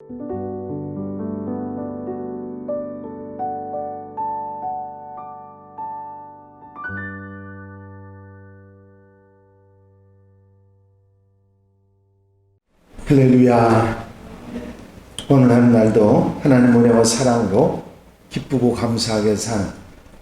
할렐루야. 오늘 하는 날도 하나님 은혜와 사랑으로 기쁘고 감사하게 사는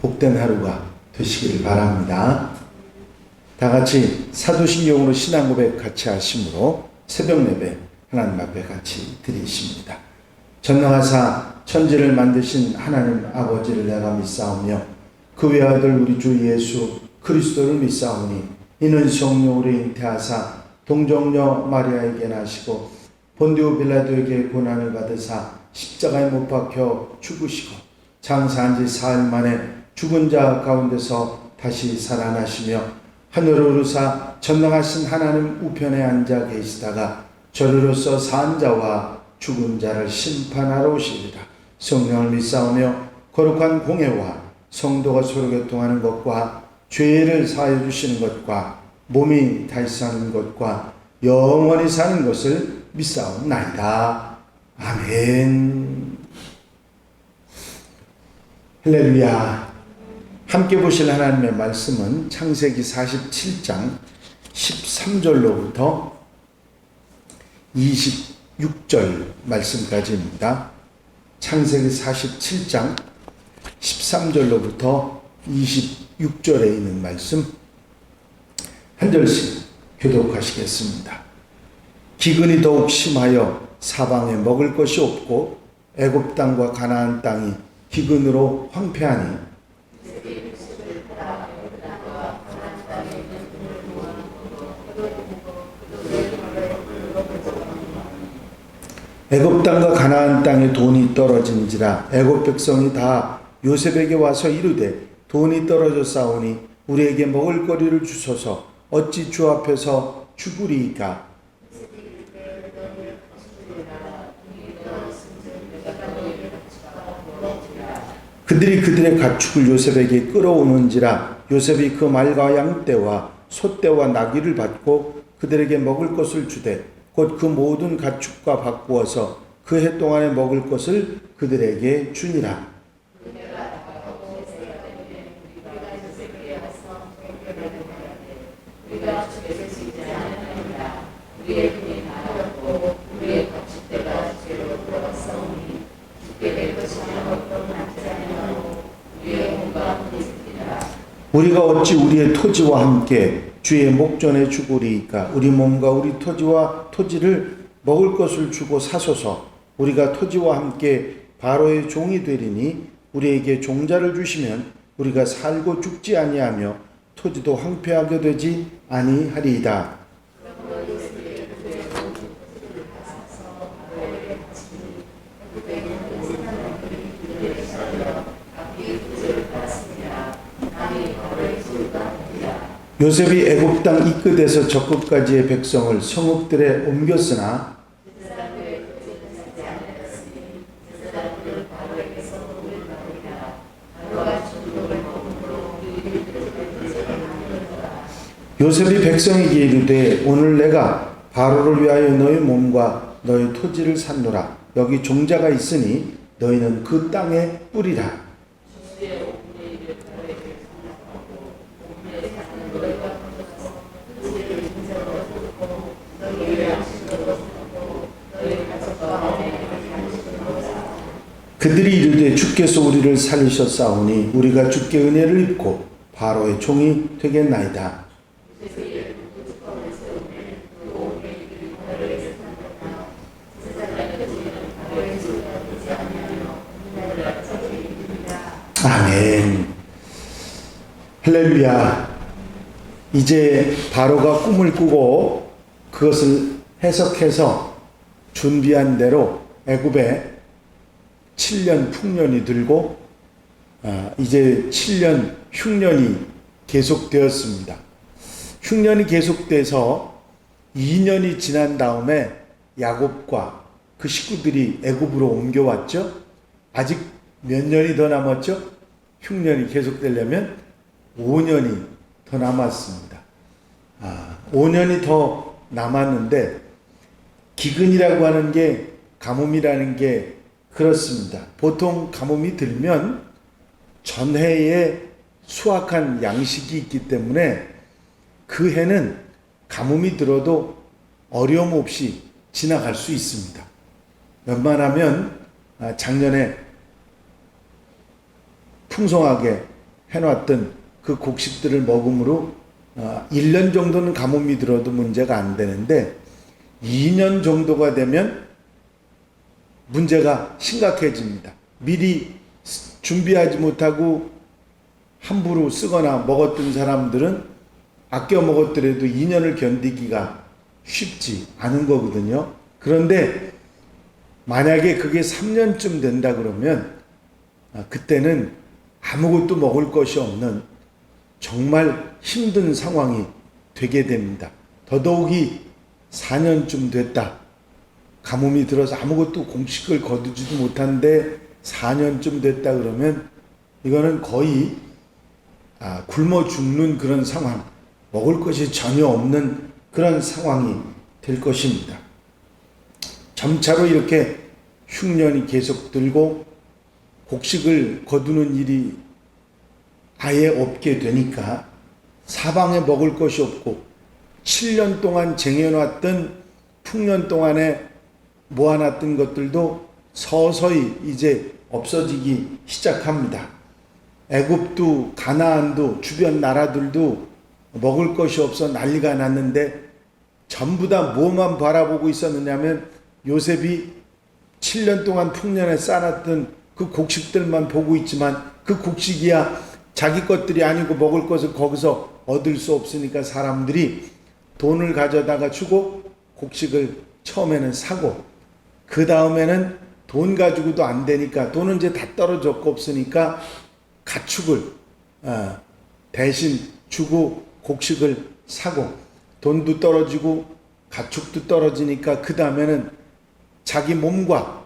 복된 하루가 되시기를 바랍니다. 다 같이 사도신경으로 신앙 고백 같이 하심으로 새벽 예배 하나님 앞에 같이 드리십니다. 전능하사 천지를 만드신 하나님 아버지를 내가 믿사오며 그 외아들 우리 주 예수 그리스도를 믿사오니 이는 성령으로 잉태하사 동정녀 마리아에게 나시고 본디오 빌라도에게 고난을 받으사 십자가에 못 박혀 죽으시고 장사한 지 사흘 만에 죽은 자 가운데서 다시 살아나시며 하늘로 오르사 전능하신 하나님 우편에 앉아 계시다가 저리로서 산 자와 죽은 자를 심판하러 오시리라. 성령을 믿사오며 거룩한 공회와 성도가 서로 교통하는 것과 죄를 사하여 주시는 것과 몸이 다시 사는 것과 영원히 사는 것을 믿사옵나이다. 아멘. 할렐루야. 함께 보실 하나님의 말씀은 창세기 47장 13절로부터 26절 말씀까지입니다. 창세기 47장 13절로부터 26절에 있는 말씀 한 절씩 교독하시겠습니다. 기근이 더욱 심하여 사방에 먹을 것이 없고 애굽 땅과 가나안 땅이 기근으로 황폐하니 애굽 땅과 가나안 땅에 돈이 떨어진지라 애굽 백성이 다 요셉에게 와서 이르되 돈이 떨어져 싸우니 우리에게 먹을 거리를 주소서. 어찌 주 앞에서 죽으리이까? 그들이 그들의 가축을 요셉에게 끌어오는지라 요셉이 그 말과 양떼와 소떼와 나귀를 받고 그들에게 먹을 것을 주되 곧 그 모든 가축과 바꾸어서 그 해 동안에 먹을 것을 그들에게 주니라. 우리가 어찌 우리의 토지와 함께 주의 목전에 죽으리이까? 우리 몸과 우리 토지와 토지를 먹을 것을 주고 사소서. 우리가 토지와 함께 바로의 종이 되리니 우리에게 종자를 주시면 우리가 살고 죽지 아니하며 토지도 황폐하게 되지 아니하리이다. 요셉이 애굽 땅 이 끝에서 저 끝까지의 백성을 성읍들에 옮겼으나 요셉이 백성에게 이르되 오늘 내가 바로를 위하여 너희 몸과 너희 토지를 샀노라. 여기 종자가 있으니 너희는 그 땅에 뿌리라. 그들이 이르되 주께서 우리를 살리셨사오니 우리가 주께 은혜를 입고 바로의 종이 되겠나이다. 아멘. 할렐루야. 이제 바로가 꿈을 꾸고 그것을 해석해서 준비한 대로 애굽에 7년 풍년이 들고 이제 7년 흉년이 계속되었습니다. 흉년이 계속돼서 2년이 지난 다음에 야곱과 그 식구들이 애굽으로 옮겨왔죠. 아직 몇 년이 더 남았죠? 흉년이 계속되려면 5년이 더 남았습니다. 5년이 더 남았는데 기근이라고 하는 게 가뭄이라는 게 그렇습니다. 보통 가뭄이 들면 전해에 수확한 양식이 있기 때문에 그 해는 가뭄이 들어도 어려움 없이 지나갈 수 있습니다. 웬만하면 작년에 풍성하게 해놨던 그 곡식들을 먹음으로 1년 정도는 가뭄이 들어도 문제가 안 되는데 2년 정도가 되면 문제가 심각해집니다. 미리 준비하지 못하고 함부로 쓰거나 먹었던 사람들은 아껴 먹었더라도 2년을 견디기가 쉽지 않은 거거든요. 그런데 만약에 그게 3년쯤 된다 그러면 그때는 아무것도 먹을 것이 없는 정말 힘든 상황이 되게 됩니다. 더더욱이 4년쯤 됐다. 가뭄이 들어서 아무것도 공식을 거두지도 못한데 4년쯤 됐다 그러면 이거는 거의 굶어 죽는 그런 상황, 먹을 것이 전혀 없는 그런 상황이 될 것입니다. 점차로 이렇게 흉년이 계속 들고 곡식을 거두는 일이 아예 없게 되니까 사방에 먹을 것이 없고 7년 동안 쟁여놨던 풍년 동안에 모아놨던 것들도 서서히 이제 없어지기 시작합니다. 애굽도 가나안도 주변 나라들도 먹을 것이 없어 난리가 났는데 전부 다 뭐만 바라보고 있었느냐면 요셉이 7년 동안 풍년에 쌓아놨던 그 곡식들만 보고 있지만 그 곡식이야 자기 것들이 아니고 먹을 것을 거기서 얻을 수 없으니까 사람들이 돈을 가져다가 주고 곡식을 처음에는 사고 그 다음에는 돈 가지고도 안 되니까 돈은 이제 다 떨어졌고 없으니까 가축을 대신 주고 곡식을 사고 돈도 떨어지고 가축도 떨어지니까 그 다음에는 자기 몸과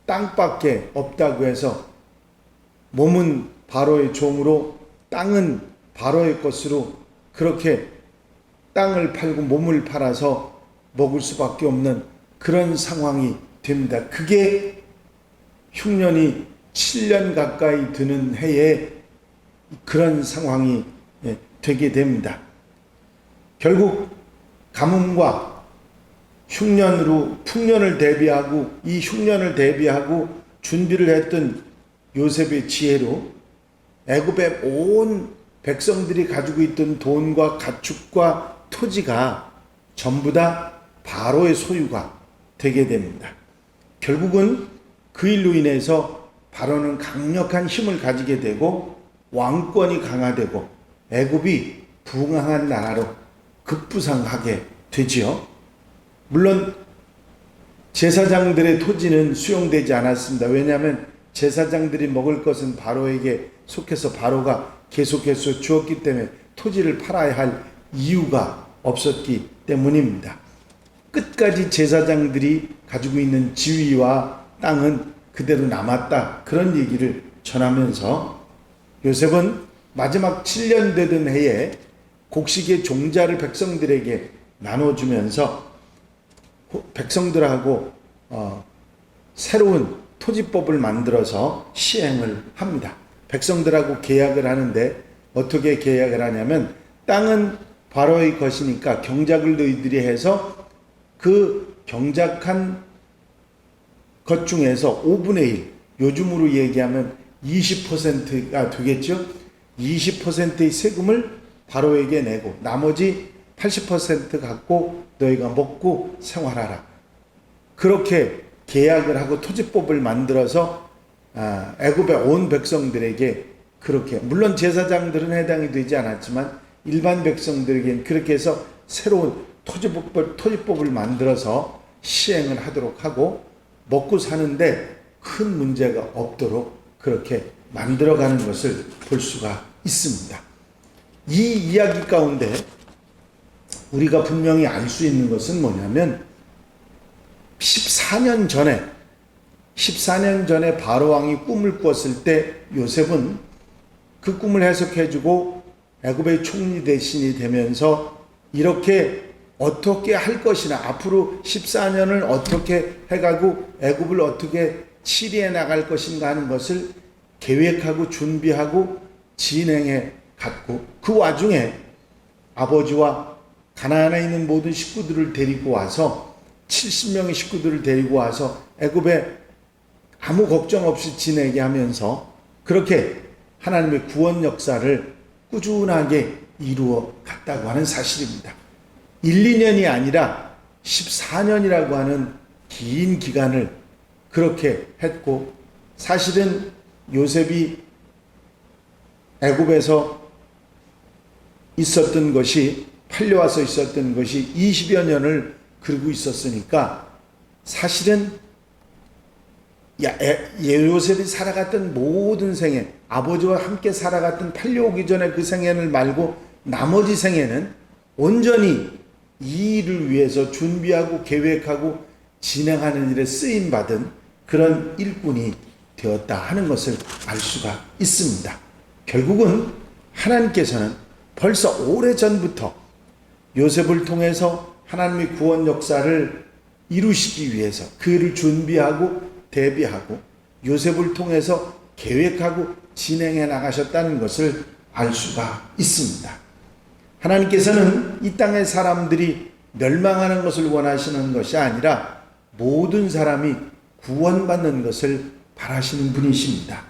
땅밖에 없다고 해서 몸은 바로의 종으로 땅은 바로의 것으로 그렇게 땅을 팔고 몸을 팔아서 먹을 수밖에 없는 그런 상황이 됩니다. 그게 흉년이 7년 가까이 드는 해에 그런 상황이 되게 됩니다. 결국 가뭄과 흉년으로 풍년을 대비하고 이 흉년을 대비하고 준비를 했던 요셉의 지혜로 애굽의 온 백성들이 가지고 있던 돈과 가축과 토지가 전부 다 바로의 소유가 되게 됩니다. 결국은 그 일로 인해서 바로는 강력한 힘을 가지게 되고 왕권이 강화되고 애굽이 부강한 나라로 급부상하게 되지요. 물론 제사장들의 토지는 수용되지 않았습니다. 왜냐하면 제사장들이 먹을 것은 바로에게 속해서 바로가 계속해서 주었기 때문에 토지를 팔아야 할 이유가 없었기 때문입니다. 끝까지 제사장들이 가지고 있는 지위와 땅은 그대로 남았다. 그런 얘기를 전하면서 요셉은 마지막 7년 되던 해에 곡식의 종자를 백성들에게 나눠주면서 백성들하고 새로운 토지법을 만들어서 시행을 합니다. 백성들하고 계약을 하는데 어떻게 계약을 하냐면 땅은 바로의 것이니까 경작을 너희들이 해서 그 경작한 것 중에서 5분의 1, 요즘으로 얘기하면 20%가 되겠죠. 20%의 세금을 바로에게 내고 나머지 80% 갖고 너희가 먹고 생활하라. 그렇게 계약을 하고 토지법을 만들어서 애굽의 온 백성들에게 그렇게, 물론 제사장들은 해당이 되지 않았지만 일반 백성들에게는 그렇게 해서 새로운 토지법을 만들어서 시행을 하도록 하고 먹고 사는데 큰 문제가 없도록 그렇게 만들어가는 것을 볼 수가 있습니다. 이 이야기 가운데 우리가 분명히 알 수 있는 것은 뭐냐면 14년 전에 바로왕이 꿈을 꾸었을 때 요셉은 그 꿈을 해석해주고 애굽의 총리 대신이 되면서 이렇게 어떻게 할 것이나 앞으로 14년을 어떻게 해가고 애굽을 어떻게 치리해 나갈 것인가 하는 것을 계획하고 준비하고 진행해 갔고, 그 와중에 아버지와 가나안에 있는 모든 식구들을 데리고 와서 70명의 식구들을 데리고 와서 애굽에 아무 걱정 없이 지내게 하면서 그렇게 하나님의 구원 역사를 꾸준하게 이루어 갔다고 하는 사실입니다. 1, 2년이 아니라 14년이라고 하는 긴 기간을 그렇게 했고, 사실은 요셉이 애굽에서 있었던 것이, 팔려와서 있었던 것이 20여 년을 그러고 있었으니까 사실은 요셉이 살아갔던 모든 생애, 아버지와 함께 살아갔던 팔려오기 전에 그 생애를 말고 나머지 생애는 온전히 이 일을 위해서 준비하고 계획하고 진행하는 일에 쓰임받은 그런 일꾼이 되었다 하는 것을 알 수가 있습니다. 결국은 하나님께서는 벌써 오래전부터 요셉을 통해서 하나님의 구원 역사를 이루시기 위해서 그를 준비하고 대비하고 요셉을 통해서 계획하고 진행해 나가셨다는 것을 알 수가 있습니다. 하나님께서는 이 땅의 사람들이 멸망하는 것을 원하시는 것이 아니라 모든 사람이 구원받는 것을 바라시는 분이십니다.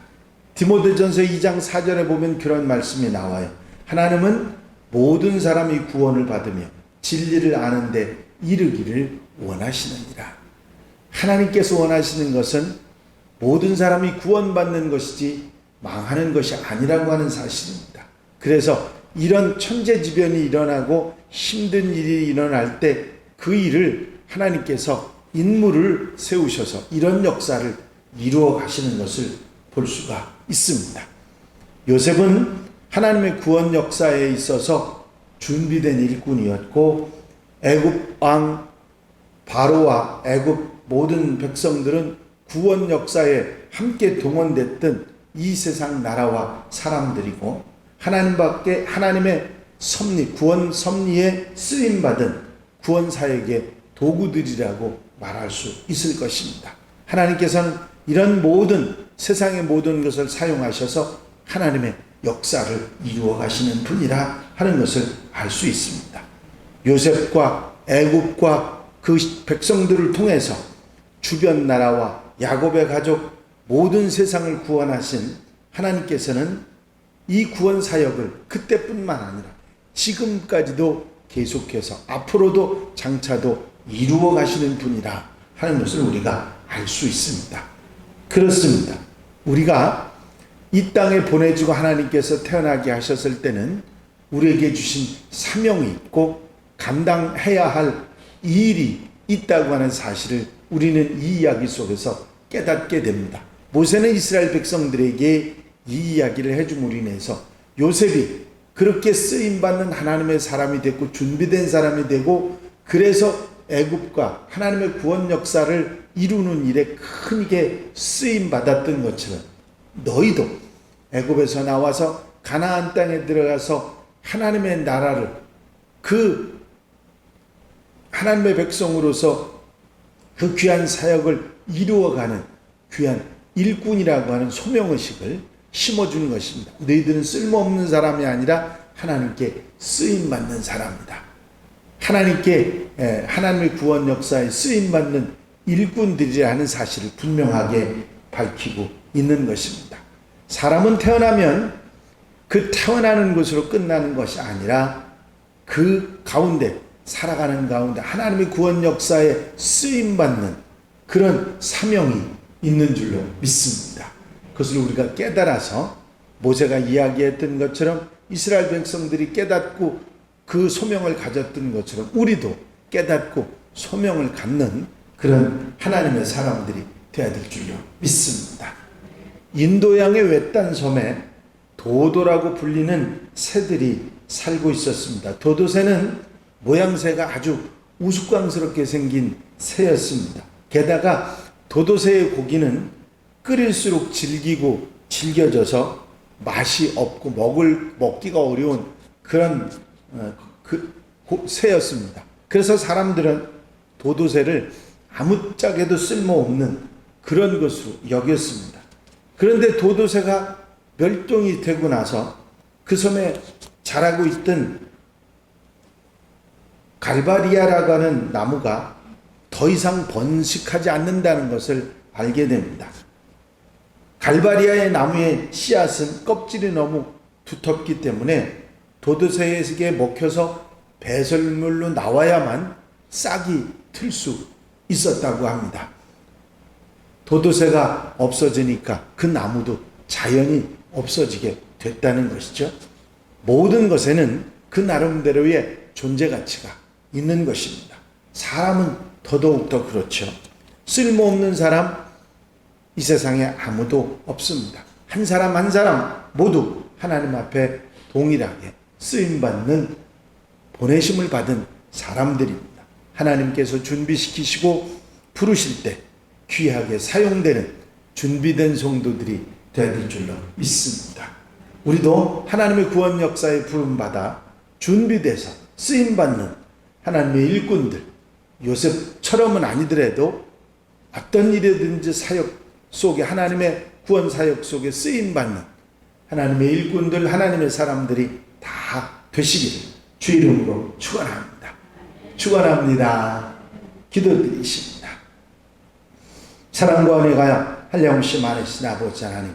디모데전서 2장 4절에 보면 그런 말씀이 나와요. 하나님은 모든 사람이 구원을 받으며 진리를 아는 데 이르기를 원하시느니라. 하나님께서 원하시는 것은 모든 사람이 구원받는 것이지 망하는 것이 아니라고 하는 사실입니다. 그래서 이런 천재지변이 일어나고 힘든 일이 일어날 때 그 일을 하나님께서 인물을 세우셔서 이런 역사를 이루어 가시는 것을 볼 수가 있습니다. 요셉은 하나님의 구원 역사에 있어서 준비된 일꾼이었고, 애굽 왕 바로와 애굽 모든 백성들은 구원 역사에 함께 동원됐던 이 세상 나라와 사람들이고, 하나님의 섭리, 구원 섭리에 쓰임받은 구원 사역의 도구들이라고 말할 수 있을 것입니다. 하나님께서는 이런 모든 세상의 모든 것을 사용하셔서 하나님의 역사를 이루어 가시는 분이라 하는 것을 알 수 있습니다. 요셉과 애굽과 그 백성들을 통해서 주변 나라와 야곱의 가족 모든 세상을 구원하신 하나님께서는 이 구원 사역을 그때뿐만 아니라 지금까지도 계속해서 앞으로도 장차도 이루어 가시는 분이라 하는 것을 우리가 알 수 있습니다. 그렇습니다. 우리가 이 땅에 보내주고 하나님께서 태어나게 하셨을 때는 우리에게 주신 사명이 있고 감당해야 할 일이 있다고 하는 사실을 우리는 이 이야기 속에서 깨닫게 됩니다. 모세는 이스라엘 백성들에게 이 이야기를 해줌으로 인해서 요셉이 그렇게 쓰임받는 하나님의 사람이 됐고 준비된 사람이 되고, 그래서 애굽과 하나님의 구원 역사를 이루는 일에 크게 쓰임받았던 것처럼 너희도 애굽에서 나와서 가나안 땅에 들어가서 하나님의 나라를, 그 하나님의 백성으로서 그 귀한 사역을 이루어가는 귀한 일꾼이라고 하는 소명의식을 심어주는 것입니다. 너희들은 쓸모없는 사람이 아니라 하나님께 쓰임받는 사람이다. 하나님의 구원 역사에 쓰임받는 일꾼들이라는 사실을 분명하게 밝히고 있는 것입니다. 사람은 태어나면 그 태어나는 것으로 끝나는 것이 아니라 그 가운데 살아가는 가운데 하나님의 구원 역사에 쓰임받는 그런 사명이 있는 줄로 믿습니다. 그것을 우리가 깨달아서 모세가 이야기했던 것처럼 이스라엘 백성들이 깨닫고 그 소명을 가졌던 것처럼 우리도 깨닫고 소명을 갖는 그런 하나님의 사람들이 되어야 될 줄로 믿습니다. 인도양의 외딴 섬에 도도라고 불리는 새들이 살고 있었습니다. 도도새는 모양새가 아주 우스꽝스럽게 생긴 새였습니다. 게다가 도도새의 고기는 끓일수록 질기고 질겨져서 맛이 없고 먹기가 어려운 그런 새였습니다. 그래서 사람들은 도도새를 아무짝에도 쓸모없는 그런 것으로 여겼습니다. 그런데 도도새가 멸종이 되고 나서 그 섬에 자라고 있던 갈바리아라고 하는 나무가 더 이상 번식하지 않는다는 것을 알게 됩니다. 갈바리아의 나무의 씨앗은 껍질이 너무 두텁기 때문에 도도새에게 먹혀서 배설물로 나와야만 싹이 틀 수 있었다고 합니다. 도도새가 없어지니까 그 나무도 자연히 없어지게 됐다는 것이죠. 모든 것에는 그 나름대로의 존재 가치가 있는 것입니다. 사람은 더더욱더 그렇죠. 쓸모없는 사람, 이 세상에 아무도 없습니다. 한 사람 한 사람 모두 하나님 앞에 동일하게 쓰임받는 보내심을 받은 사람들입니다. 하나님께서 준비시키시고 부르실 때 귀하게 사용되는 준비된 성도들이 되어야 될 줄로 믿습니다. 우리도 하나님의 구원 역사에 부름받아 준비돼서 쓰임받는 하나님의 일꾼들, 요셉처럼은 아니더라도 어떤 일이든지 사역 속에, 하나님의 구원 사역 속에 쓰임받는 하나님의 일꾼들, 하나님의 사람들이 다 되시기를 주 이름으로 축원합니다. 축원합니다. 기도드리십니다. 사랑과 은혜가 한량없이 많으신 아버지 하나님,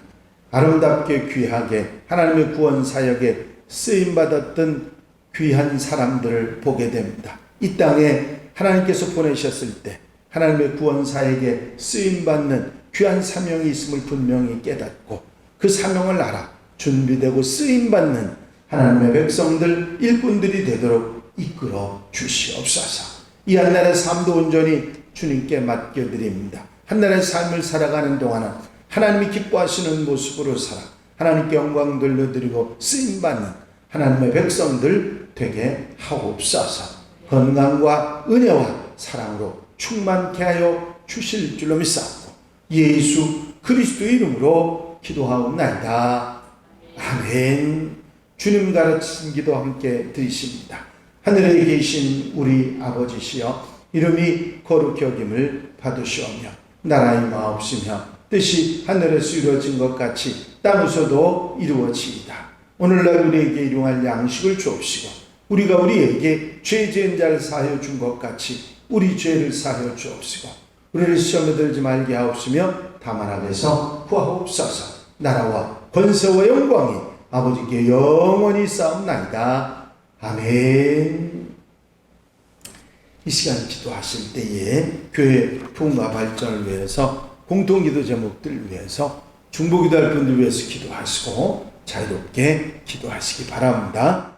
아름답게 귀하게 하나님의 구원 사역에 쓰임받았던 귀한 사람들을 보게 됩니다. 이 땅에 하나님께서 보내셨을 때 하나님의 구원 사역에 쓰임받는 귀한 사명이 있음을 분명히 깨닫고 그 사명을 알아 준비되고 쓰임받는 하나님의 백성들, 일꾼들이 되도록 이끌어 주시옵소서. 이 한날의 삶도 온전히 주님께 맡겨드립니다. 한날의 삶을 살아가는 동안은 하나님이 기뻐하시는 모습으로 살아 하나님께 영광 돌려드리고 쓰임받는 하나님의 백성들 되게 하옵소서. 건강과 은혜와 사랑으로 충만케 하여 주실 줄로 믿사옵고 예수 그리스도의 이름으로 기도하옵나이다. 아멘. 주님 가르치신 기도 함께 드리십니다. 하늘에 계신 우리 아버지시여, 이름이 거룩히 여김을 받으시오며 나라의 마옵시며 뜻이 하늘에서 이루어진 것 같이 땅에서도 이루어지이다. 오늘날 우리에게 일용할 양식을 주옵시고 우리가 우리에게 죄 지은 자를 사하여 준 것 같이 우리 죄를 사하여 주옵시고 우리를 시험에 들지 말게 하옵시며 다만 악에서 구하옵소서. 나라와 권세와 영광이 아버지께 영원히 쌓옵나이다. 아멘. 이 시간 기도하실 때에 교회 부흥과 발전을 위해서 공통기도 제목들을 위해서 중보기도할 분들 위해서 기도하시고 자유롭게 기도하시기 바랍니다.